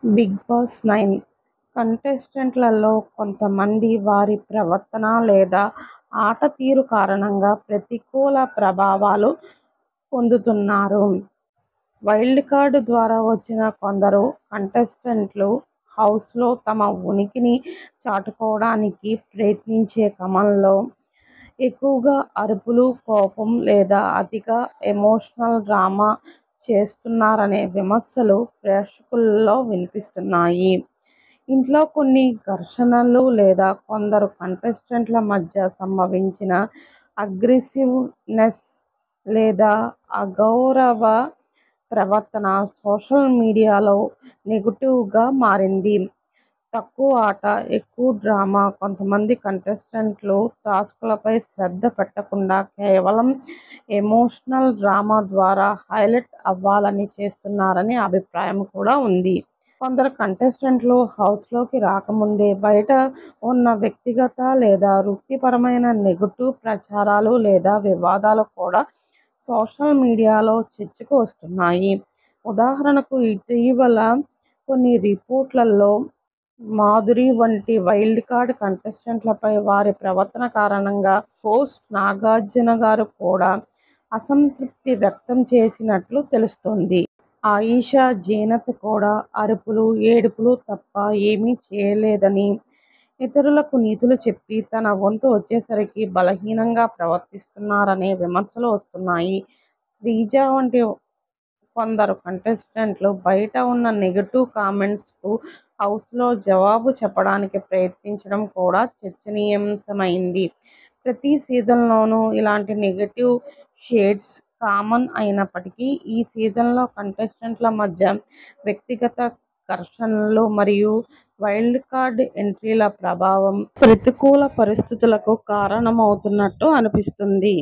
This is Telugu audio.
బిగ్ బాస్ 9 కంటెస్టెంట్లలో కొంతమంది వారి ప్రవర్తన లేదా ఆట తీరు కారణంగా ప్రతికూల ప్రభావాలు పొందుతున్నారు. వైల్డ్ కార్డ్ ద్వారా వచ్చిన కొందరు కంటెస్టెంట్లు హౌస్లో తమ ఉనికిని చాటుకోవడానికి ప్రయత్నించే క్రమంలో ఎక్కువగా అరుపులు, కోపం లేదా అతిగా ఎమోషనల్ డ్రామా చేస్తున్నారనే విమర్శలు ప్రేక్షకుల్లో వినిపిస్తున్నాయి. ఇంట్లో కొన్ని ఘర్షణలు లేదా కొందరు కంటెస్టెంట్ల మధ్య సంభవించిన అగ్రెసివ్నెస్ లేదా అగౌరవ ప్రవర్తన సోషల్ మీడియాలో నెగెటివ్గా మారింది. తక్కువ ఆట, ఎక్కువ డ్రామా కొంతమంది కంటెస్టెంట్లు టాస్క్లపై శ్రద్ధ పెట్టకుండా కేవలం ఎమోషనల్ డ్రామా ద్వారా హైలైట్ అవ్వాలని చేస్తున్నారనే అభిప్రాయం కూడా ఉంది. కొందరు కంటెస్టెంట్లు హౌస్లోకి రాకముందే బయట ఉన్న వ్యక్తిగత లేదా వృత్తిపరమైన నెగెటివ్ ప్రచారాలు లేదా వివాదాలు కూడా సోషల్ మీడియాలో చర్చకు వస్తున్నాయి. ఉదాహరణకు ఇటీవల కొన్ని రిపోర్ట్లలో మాధురి వంటి వైల్డ్ కార్డ్ కంటెస్టెంట్లపై వారి ప్రవర్తన కారణంగా హోస్ట్ నాగార్జున గారు కూడా అసంతృప్తి వ్యక్తం చేసినట్లు తెలుస్తోంది. ఆయిషా, జీనత్ కూడా అరుపులు, ఏడుపులు తప్ప ఏమీ చేయలేదని, ఇతరులకు నీతులు చెప్పి తన వంతు వచ్చేసరికి బలహీనంగా ప్రవర్తిస్తున్నారనే విమర్శలు వస్తున్నాయి. శ్రీజ వంటి కొందరు కంటెస్టెంట్లు బయట ఉన్న నెగెటివ్ కామెంట్స్కు హౌస్లో జవాబు చెప్పడానికి ప్రయత్నించడం కూడా చర్చనీయాంశమైంది. ప్రతి సీజన్లోనూ ఇలాంటి నెగెటివ్ షేడ్స్ కామన్ అయినప్పటికీ ఈ సీజన్లో కంటెస్టెంట్ల మధ్య వ్యక్తిగత ఘర్షణలు మరియు వైల్డ్ కార్డ్ ఎంట్రీల ప్రభావం ప్రతికూల పరిస్థితులకు కారణమవుతున్నట్టు అనిపిస్తుంది.